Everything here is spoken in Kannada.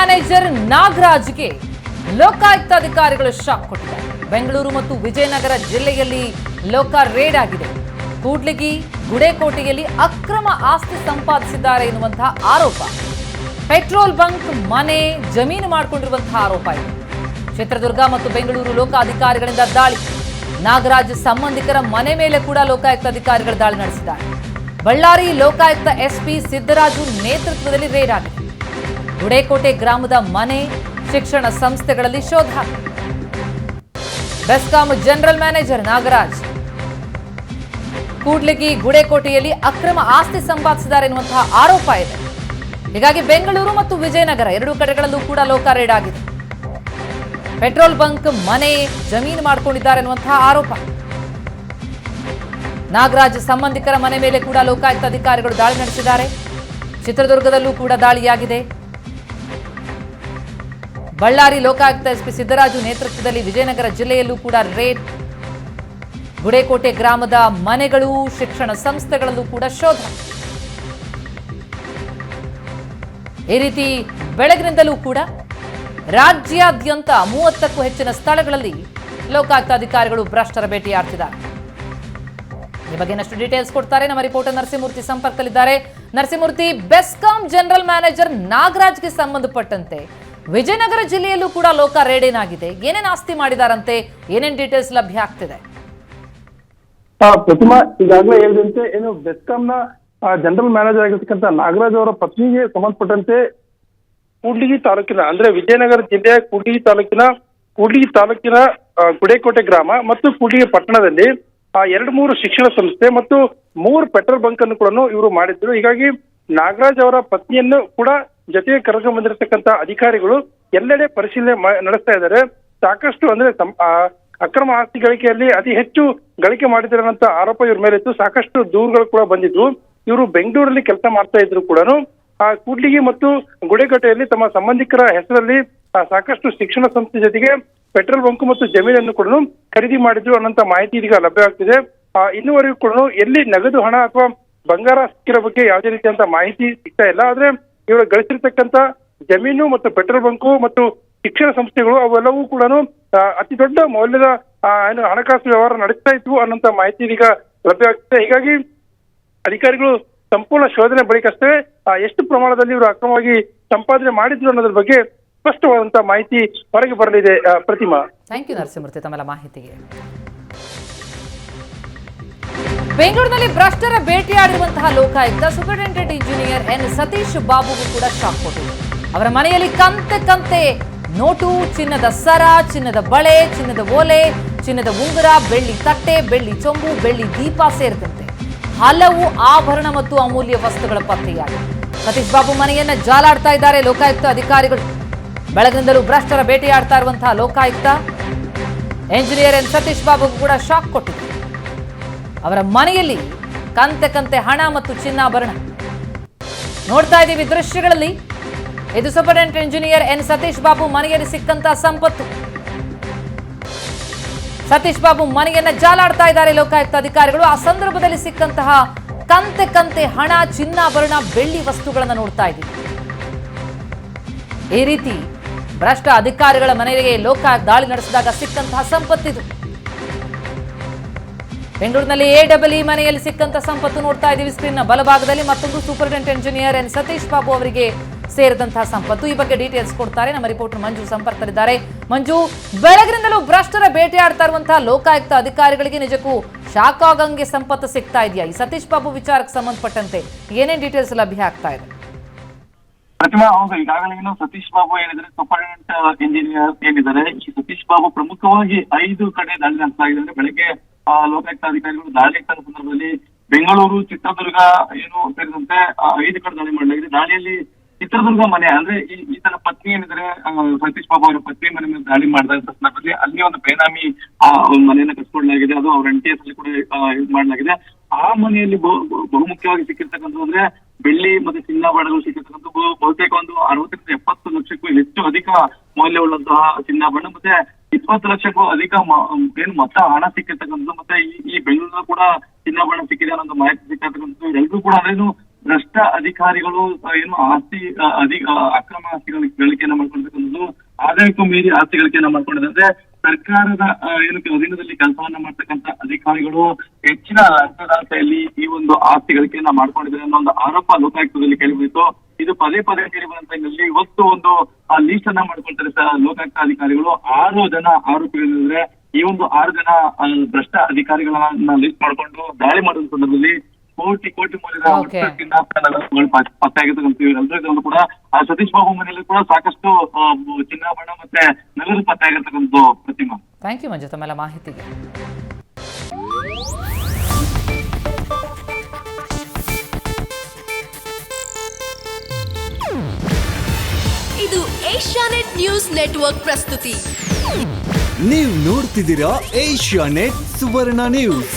ಮ್ಯಾನೇಜರ್ ನಾಗರಾಜ್ಗೆ ಲೋಕಾಯುಕ್ತ ಅಧಿಕಾರಿಗಳು ಶಾಕ್ ಕೊಟ್ಟಿದ್ದಾರೆ. ಬೆಂಗಳೂರು ಮತ್ತು ವಿಜಯನಗರ ಜಿಲ್ಲೆಯಲ್ಲಿ ಲೋಕ ರೇಡ್ ಆಗಿದೆ. ಕೂಡ್ಲಿಗಿ, ಗುಡೇಕೋಟೆಯಲ್ಲಿ ಅಕ್ರಮ ಆಸ್ತಿ ಸಂಪಾದಿಸಿದ್ದಾರೆ ಎನ್ನುವಂತಹ ಆರೋಪ. ಪೆಟ್ರೋಲ್ ಬಂಕ್, ಮನೆ, ಜಮೀನು ಮಾಡಿಕೊಂಡಿರುವಂತಹ ಆರೋಪ ಇದೆ. ಚಿತ್ರದುರ್ಗ ಮತ್ತು ಬೆಂಗಳೂರು ಲೋಕಾಧಿಕಾರಿಗಳಿಂದ ದಾಳಿ. ನಾಗರಾಜ್ ಸಂಬಂಧಿಕರ ಮನೆ ಮೇಲೆ ಕೂಡ ಲೋಕಾಯುಕ್ತ ಅಧಿಕಾರಿಗಳು ದಾಳಿ ನಡೆಸಿದ್ದಾರೆ. ಬಳ್ಳಾರಿ ಲೋಕಾಯುಕ್ತ ಎಸ್ಪಿ ಸಿದ್ದರಾಜು ನೇತೃತ್ವದಲ್ಲಿ ರೇಡ್ ಆಗಿದೆ. ಗುಡೇಕೋಟೆ ಗ್ರಾಮದ ಮನೆ, ಶಿಕ್ಷಣ ಸಂಸ್ಥೆಗಳಲ್ಲಿ ಶೋಧ. ಬೆಸ್ಕಾಂ ಜನರಲ್ ಮ್ಯಾನೇಜರ್ ನಾಗರಾಜ್ ಕೂಡ್ಲಿಗಿ, ಗುಡೇಕೋಟೆಯಲ್ಲಿ ಅಕ್ರಮ ಆಸ್ತಿ ಸಂಪಾದಿಸಿದ್ದಾರೆ ಎನ್ನುವಂತಹ ಆರೋಪ ಇದೆ. ಹೀಗಾಗಿ ಬೆಂಗಳೂರು ಮತ್ತು ವಿಜಯನಗರ ಎರಡೂ ಕಡೆಗಳಲ್ಲೂ ಕೂಡ ಲೋಕ ರೇಡ್ ಆಗಿದೆ. ಪೆಟ್ರೋಲ್ ಬಂಕ್, ಮನೆ, ಜಮೀನು ಮಾಡಿಕೊಂಡಿದ್ದಾರೆ ಎನ್ನುವಂತಹ ಆರೋಪ. ನಾಗರಾಜ್ ಸಂಬಂಧಿಕರ ಮನೆ ಮೇಲೆ ಕೂಡ ಲೋಕಾಯುಕ್ತ ಅಧಿಕಾರಿಗಳು ದಾಳಿ ನಡೆಸಿದ್ದಾರೆ. ಚಿತ್ರದುರ್ಗದಲ್ಲೂ ಕೂಡ ದಾಳಿಯಾಗಿದೆ. ಬಳ್ಳಾರಿ ಲೋಕಾಯುಕ್ತ ಎಸ್ಪಿ ಸಿದ್ದರಾಜು ನೇತೃತ್ವದಲ್ಲಿ ವಿಜಯನಗರ ಜಿಲ್ಲೆಯಲ್ಲೂ ಕೂಡ ರೇಡ್. ಗುಡೇಕೋಟೆ ಗ್ರಾಮದ ಮನೆಗಳು, ಶಿಕ್ಷಣ ಸಂಸ್ಥೆಗಳಲ್ಲೂ ಕೂಡ ಶೋಧ. ಈ ರೀತಿ ಬೆಳಗಿನಿಂದಲೂ ಕೂಡ ರಾಜ್ಯಾದ್ಯಂತ 30ಕ್ಕೂ ಹೆಚ್ಚಿನ ಸ್ಥಳಗಳಲ್ಲಿ ಲೋಕಾಯುಕ್ತ ಅಧಿಕಾರಿಗಳು ಭ್ರಷ್ಟರ ಭೇಟಿಯಾಡ್ತಿದ್ದಾರೆ. ಈ ಬಗ್ಗೆ ಇನ್ನಷ್ಟು ಡೀಟೇಲ್ಸ್ ಕೊಡ್ತಾರೆ ನಮ್ಮ ರಿಪೋರ್ಟರ್ ನರಸಿಂಹಮೂರ್ತಿ ಸಂಪರ್ಕದಲ್ಲಿದ್ದಾರೆ. ನರಸಿಂಹಮೂರ್ತಿ, ಬೆಸ್ಕಾಂ ಜನರಲ್ ಮ್ಯಾನೇಜರ್ ನಾಗರಾಜ್ಗೆ ಸಂಬಂಧಪಟ್ಟಂತೆ ವಿಜಯನಗರ ಜಿಲ್ಲೆಯಲ್ಲೂ ಕೂಡ ಲೋಕ ರೇಡ್ ಏನಾಗಿದೆ, ಏನೇನು ಆಸ್ತಿ ಮಾಡಿದಾರಂತೆ, ಏನೇನು ಡೀಟೇಲ್ಸ್ ಲಭ್ಯ ಆಗ್ತಿದೆ? ಪ್ರತಿಮಾ, ಈಗಾಗಲೇ ಹೇಳಿದಂತೆ ಏನು ಬೆಸ್ಕಾಂನ ಜನರಲ್ ಮ್ಯಾನೇಜರ್ ಆಗಿರ್ತಕ್ಕಂಥ ನಾಗರಾಜ್ ಅವರ ಪತ್ನಿಗೆ ಸಂಬಂಧಪಟ್ಟಂತೆ ಕೂಡ್ಲಿಗಿ ತಾಲೂಕಿನ ಅಂದ್ರೆ ವಿಜಯನಗರ ಜಿಲ್ಲೆಯ ಕೂಡ್ಲಿಗಿ ತಾಲೂಕಿನ ಗುಡೇಕೋಟೆ ಗ್ರಾಮ ಮತ್ತು ಕೂಡ್ಲಿಗಿ ಪಟ್ಟಣದಲ್ಲಿ 2-3 ಶಿಕ್ಷಣ ಸಂಸ್ಥೆ ಮತ್ತು 3 ಪೆಟ್ರೋಲ್ ಬಂಕ್ ಅನ್ನು ಕೂಡ ಇವರು ಮಾಡಿದ್ರು. ಹೀಗಾಗಿ ನಾಗರಾಜ್ ಅವರ ಪತ್ನಿಯನ್ನು ಕೂಡ ಜೊತೆಗೆ ಕರೆದುಕೊಂಡು ಬಂದಿರತಕ್ಕಂತ ಅಧಿಕಾರಿಗಳು ಎಲ್ಲೆಡೆ ಪರಿಶೀಲನೆ ನಡೆಸ್ತಾ ಇದ್ದಾರೆ. ಸಾಕಷ್ಟು ಅಂದ್ರೆ ಅಕ್ರಮ ಆಸ್ತಿ ಗಳಿಕೆಯಲ್ಲಿ ಅತಿ ಹೆಚ್ಚು ಗಳಿಕೆ ಮಾಡಿದಿರುವಂತ ಆರೋಪ ಇವ್ರ ಮೇಲೆ ಇತ್ತು. ಸಾಕಷ್ಟು ದೂರುಗಳು ಕೂಡ ಬಂದಿದ್ವು. ಇವರು ಬೆಂಗಳೂರಲ್ಲಿ ಕೆಲಸ ಮಾಡ್ತಾ ಇದ್ರು ಕೂಡ ಕೂಡ್ಲಿಗಿ ಮತ್ತು ಗುಡೇಕೋಟೆಯಲ್ಲಿ ತಮ್ಮ ಸಂಬಂಧಿಕರ ಹೆಸರಲ್ಲಿ ಸಾಕಷ್ಟು ಶಿಕ್ಷಣ ಸಂಸ್ಥೆ ಜೊತೆಗೆ ಪೆಟ್ರೋಲ್ ಬಂಕ್ ಮತ್ತು ಜಮೀನನ್ನು ಕೂಡ ಖರೀದಿ ಮಾಡಿದ್ರು ಅನ್ನೋಂತ ಮಾಹಿತಿ ಇದೀಗ ಲಭ್ಯವಾಗ್ತಿದೆ. ಇನ್ನುವರೆಗೂ ಕೂಡ ಎಲ್ಲಿ ನಗದು ಹಣ ಅಥವಾ ಬಂಗಾರ ಸಿಕ್ಕಿರೋ ಬಗ್ಗೆ ಯಾವುದೇ ರೀತಿಯಂತ ಮಾಹಿತಿ ಸಿಗ್ತಾ ಇಲ್ಲ. ಆದ್ರೆ ಇವರು ಗಳಿಸಿರ್ತಕ್ಕಂತ ಜಮೀನು ಮತ್ತು ಪೆಟ್ರೋಲ್ ಬಂಕು ಮತ್ತು ಶಿಕ್ಷಣ ಸಂಸ್ಥೆಗಳು ಅವೆಲ್ಲವೂ ಕೂಡ ಅತಿ ದೊಡ್ಡ ಮೌಲ್ಯದ ಹಣಕಾಸು ವ್ಯವಹಾರ ನಡೆಸ್ತಾ ಇದ್ವು ಅನ್ನೋಂತ ಮಾಹಿತಿ ಈಗ ಲಭ್ಯವಾಗ್ತದೆ. ಹೀಗಾಗಿ ಅಧಿಕಾರಿಗಳು ಸಂಪೂರ್ಣ ಶೋಧನೆ ಬಳಿಕಷ್ಟೇ ಎಷ್ಟು ಪ್ರಮಾಣದಲ್ಲಿ ಇವರು ಅಕ್ರಮವಾಗಿ ಸಂಪಾದನೆ ಮಾಡಿದ್ರು ಅನ್ನೋದ್ರ ಬಗ್ಗೆ ಸ್ಪಷ್ಟವಾದಂತಹ ಮಾಹಿತಿ ಹೊರಗೆ ಬರಲಿದೆ. ಪ್ರತಿಮಾ, ಥ್ಯಾಂಕ್ ಯು ನರಸಿಂಹಮೂರ್ತಿ ತಮ್ಮೆಲ್ಲ ಮಾಹಿತಿಗೆ. ಬೆಂಗಳೂರಿನಲ್ಲಿ ಭ್ರಷ್ಟರ ಭೇಟಿಯಾಡಿರುವಂತಹ Lokayukta superintendent engineer N Satish ಬಾಬುಗೂ ಕೂಡ ಶಾಕ್ ಕೊಟ್ಟಿದೆ. ಅವರ ಮನೆಯಲ್ಲಿ ಕಂತೆ ನೋಟು, ಚಿನ್ನದ ಸರ, ಚಿನ್ನದ ಬಳೆ, ಚಿನ್ನದ ಓಲೆ, ಚಿನ್ನದ ಉಂಗುರ, ಬೆಳ್ಳಿ ತಟ್ಟೆ, ಬೆಳ್ಳಿ ಚೊಂಬು, ಬೆಳ್ಳಿ ದೀಪ ಸೇರಿದಂತೆ ಹಲವು ಆಭರಣ ಮತ್ತು ಅಮೂಲ್ಯ ವಸ್ತುಗಳ ಪತ್ತೆಯಾಗಿದೆ. ಸತೀಶ್ ಬಾಬು ಮನೆಯನ್ನ ಜಾಲಾಡ್ತಾ ಇದ್ದಾರೆ ಲೋಕಾಯುಕ್ತ ಅಧಿಕಾರಿಗಳು. ಬೆಳಗಿನಿಂದಲೂ ಭ್ರಷ್ಟರ ಭೇಟಿಯಾಡ್ತಾ ಇರುವಂತಹ ಲೋಕಾಯುಕ್ತ ಎಂಜಿನಿಯರ್ ಎನ್ ಸತೀಶ್ ಬಾಬುಗೂ ಕೂಡ ಶಾಕ್ ಕೊಟ್ಟಿದೆ. ಅವರ ಮನೆಯಲ್ಲಿ ಕಂತೆ ಹಣ ಮತ್ತು ಚಿನ್ನಾಭರಣ ನೋಡ್ತಾ ಇದ್ದೀವಿ ದೃಶ್ಯಗಳಲ್ಲಿ. ಇದು superintendent engineer N Satish Babu ಮನೆಯಲ್ಲಿ ಸಿಕ್ಕಂತಹ ಸಂಪತ್ತು. ಸತೀಶ್ ಬಾಬು ಮನೆಯನ್ನ ಜಾಲಾಡ್ತಾ ಇದ್ದಾರೆ ಲೋಕಾಯುಕ್ತ ಅಧಿಕಾರಿಗಳು. ಆ ಸಂದರ್ಭದಲ್ಲಿ ಸಿಕ್ಕಂತಹ ಕಂತೆ ಹಣ, ಚಿನ್ನಾಭರಣ, ಬೆಳ್ಳಿ ವಸ್ತುಗಳನ್ನ ನೋಡ್ತಾ ಇದ್ದೀವಿ. ಈ ರೀತಿ ಭ್ರಷ್ಟ ಅಧಿಕಾರಿಗಳ ಮನೆಗೆ ಲೋಕಾಯುಕ್ತ ದಾಳಿ ನಡೆಸಿದಾಗ ಸಿಕ್ಕಂತಹ ಸಂಪತ್ತಿದು. ಬೆಂಗಳೂರಿನಲ್ಲಿ ಎಡಬ್ಲ್ಯೂ ಮನೆಯಲ್ಲಿ ಸಿಕ್ಕಂತ ಸಂಪತ್ತು ನೋಡ್ತಾ ಇದ್ದೀವಿ ಸ್ಕ್ರೀನ್ನ ಬಲಭಾಗದಲ್ಲಿ. ಮತ್ತೊಂದು superintendent engineer N Satish Babu ಅವರಿಗೆ ಸೇರಿದಂತಹ ಸಂಪತ್ತು. ಈ ಬಗ್ಗೆ ಡೀಟೇಲ್ಸ್ ಕೊಡ್ತಾರೆ ನಮ್ಮ ರಿಪೋರ್ಟರ್ ಮಂಜು ಸಂಪರ್ಕದಲ್ಲಿದ್ದಾರೆ. ಮಂಜು, ಬೆಳಗಿನಿಂದಲೂ ಭ್ರಷ್ಟರ ಭೇಟಿಯಾಡ್ತಾ ಇರುವಂತಹ ಲೋಕಾಯುಕ್ತ ಅಧಿಕಾರಿಗಳಿಗೆ ನಿಜಕ್ಕೂ ಶಾಕ್ ಆಗಂಗೆ ಸಂಪತ್ತು ಸಿಗ್ತಾ ಇದೆಯಾ? ಈ ಸತೀಶ್ ಬಾಬು ವಿಚಾರಕ್ಕೆ ಸಂಬಂಧಪಟ್ಟಂತೆ ಏನೇನ್ ಡೀಟೇಲ್ಸ್ ಲಭ್ಯ ಆಗ್ತಾ ಇದೆ? ಪ್ರತಿಮಾ, ಹೌದು, ಈಗಾಗಲೇ ಸತೀಶ್ ಬಾಬು ಏನಿದ್ದಾರೆ ಸೂಪರಿಂಟೆಂಡೆಂಟ್ ಇಂಜಿನಿಯರ್ ಏನಿದ್ದಾರೆ, ಈ ಸತೀಶ್ ಬಾಬು ಪ್ರಮುಖವಾಗಿ 5 ಕಡೆ ದಾಳಿ ನಡೆಸ್ತಾ ಇದ್ದಾರೆ. ಬೆಳಗ್ಗೆ ಲೋಕಾಯುಕ್ತ ಅಧಿಕಾರಿಗಳು ದಾಳಿ ನಡೆಸಿದ ಸಂದರ್ಭದಲ್ಲಿ ಬೆಂಗಳೂರು, ಚಿತ್ರದುರ್ಗ ಏನು ಸೇರಿದಂತೆ 5 ಕಡೆ ದಾಳಿ ಮಾಡಲಾಗಿದೆ. ದಾಳಿಯಲ್ಲಿ ಚಿತ್ರದುರ್ಗ ಮನೆ ಅಂದ್ರೆ ಈತನ ಪತ್ನಿ ಏನಿದ್ರೆ ಸತೀಶ್ ಬಾಬು ಅವರ ಪತ್ನಿ ಮನೆ ಮೇಲೆ ದಾಳಿ ಮಾಡಿದ ಸಂದರ್ಭದಲ್ಲಿ ಅಲ್ಲಿ ಒಂದು ಬೇನಾಮಿ ಮನೆಯನ್ನ ಕಟ್ಕೊಡ್ಲಾಗಿದೆ. ಅದು ಅವ್ರ NTS ಅಲ್ಲಿ ಕೂಡ ಇದು ಮಾಡಲಾಗಿದೆ. ಆ ಮನೆಯಲ್ಲಿ ಬಹುಮುಖ್ಯವಾಗಿ ಸಿಕ್ಕಿರ್ತಕ್ಕಂಥದ್ದು ಅಂದ್ರೆ ಬೆಳ್ಳಿ ಮತ್ತೆ ಚಿನ್ನಾಭರಣಗಳು ಸಿಕ್ಕಿರ್ತಕ್ಕಂಥ ಬಹುತೇಕ ಒಂದು 60-70 ಲಕ್ಷಕ್ಕೂ ಹೆಚ್ಚು ಅಧಿಕ ಮೌಲ್ಯವುಳ್ಳಂತಹ ಚಿನ್ನಾಭರಣ ಮತ್ತೆ 20 ಲಕ್ಷಕ್ಕೂ ಅಧಿಕ ಏನು ಮೊತ್ತ ಹಣ ಸಿಕ್ಕಿರ್ತಕ್ಕಂಥದ್ದು. ಮತ್ತೆ ಈ ಬೆಂಗಳೂರಿನ ಕೂಡ ಚಿನ್ನಾಭರಣ ಸಿಕ್ಕಿದೆ ಅನ್ನೋ ಮಾಹಿತಿ ಸಿಕ್ಕಿರ್ತಕ್ಕಂಥದ್ದು. ಎಲ್ಲರೂ ಕೂಡ ಅದೇನು ಭ್ರಷ್ಟ ಅಧಿಕಾರಿಗಳು ಏನು ಆಸ್ತಿ ಅಕ್ರಮ ಆಸ್ತಿ ಗಳಿಕೆಯನ್ನ ಮಾಡ್ಕೊಂಡಿರ್ತಕ್ಕಂಥದ್ದು, ಆದಾಯಕ್ಕೂ ಮೀರಿ ಆಸ್ತಿ ಗಳಿಕೆಯನ್ನ ಮಾಡ್ಕೊಂಡಿದ್ದಾರೆ. ಸರ್ಕಾರದ ಏನು ಅಧೀನದಲ್ಲಿ ಕೆಲಸವನ್ನ ಮಾಡ್ತಕ್ಕಂಥ ಅಧಿಕಾರಿಗಳು ಹೆಚ್ಚಿನ ಲಂಚದಾಸೆಯಲ್ಲಿ ಈ ಒಂದು ಆಸ್ತಿ ಗಳಿಕೆಯನ್ನ ಮಾಡ್ಕೊಂಡಿದ್ದಾರೆ ಅನ್ನೋ ಒಂದು ಆರೋಪ ಲೋಕಾಯುಕ್ತದಲ್ಲಿ ಕೇಳಿಬಿಟ್ಟು ಇದು ಪದೇ ಪದೇ ಕೇಳಿ ಬಂದಂತ ಹಿನ್ನೆಲೆಯಲ್ಲಿ ಇವತ್ತು ಒಂದು ಲೀಸ್ಟ್ ಅನ್ನ ಮಾಡ್ಕೊಳ್ತಾರೆ ಲೋಕಾಯುಕ್ತ ಅಧಿಕಾರಿಗಳು. 6 ಜನ ಆರೋಪಿಗಳಿದ್ರೆ ಈ ಒಂದು 6 ಜನ ಭ್ರಷ್ಟ ಅಧಿಕಾರಿಗಳನ್ನ ಲಿಸ್ಟ್ ಮಾಡ್ಕೊಂಡು ದಾಳಿ ಮಾಡಿದ ಸಂದರ್ಭದಲ್ಲಿ ಕೋಟಿ ಮೌಲ್ಯದ ಚಿನ್ನಾಭರಣಗಳು ಪತ್ತೆಯಾಗಿರ್ತಕ್ಕಂಥ ಎಲ್ಲರಿಗೂ ಕೂಡ ಸತೀಶ್ ಬಾಬು ಮನೆಯಲ್ಲಿ ಕೂಡ ಸಾಕಷ್ಟು ಚಿನ್ನಾಭರಣ ಮತ್ತೆ ನಗದು ಪತ್ತೆಯಾಗಿರ್ತಕ್ಕಂಥ ಪ್ರತಿಮಾ. ಥ್ಯಾಂಕ್ ಯು ಮಂಜು ತಮ್ಮೆಲ್ಲ ಮಾಹಿತಿಗೆ. ಇದು ಏಷ್ಯಾನೆಟ್ ನ್ಯೂಸ್ ನೆಟ್ವರ್ಕ್ ಪ್ರಸ್ತುತಿ. ನೀವು ನೋಡ್ತಿದ್ದೀರಾ ಏಷ್ಯಾನೆಟ್ ಸುವರ್ಣ ನ್ಯೂಸ್.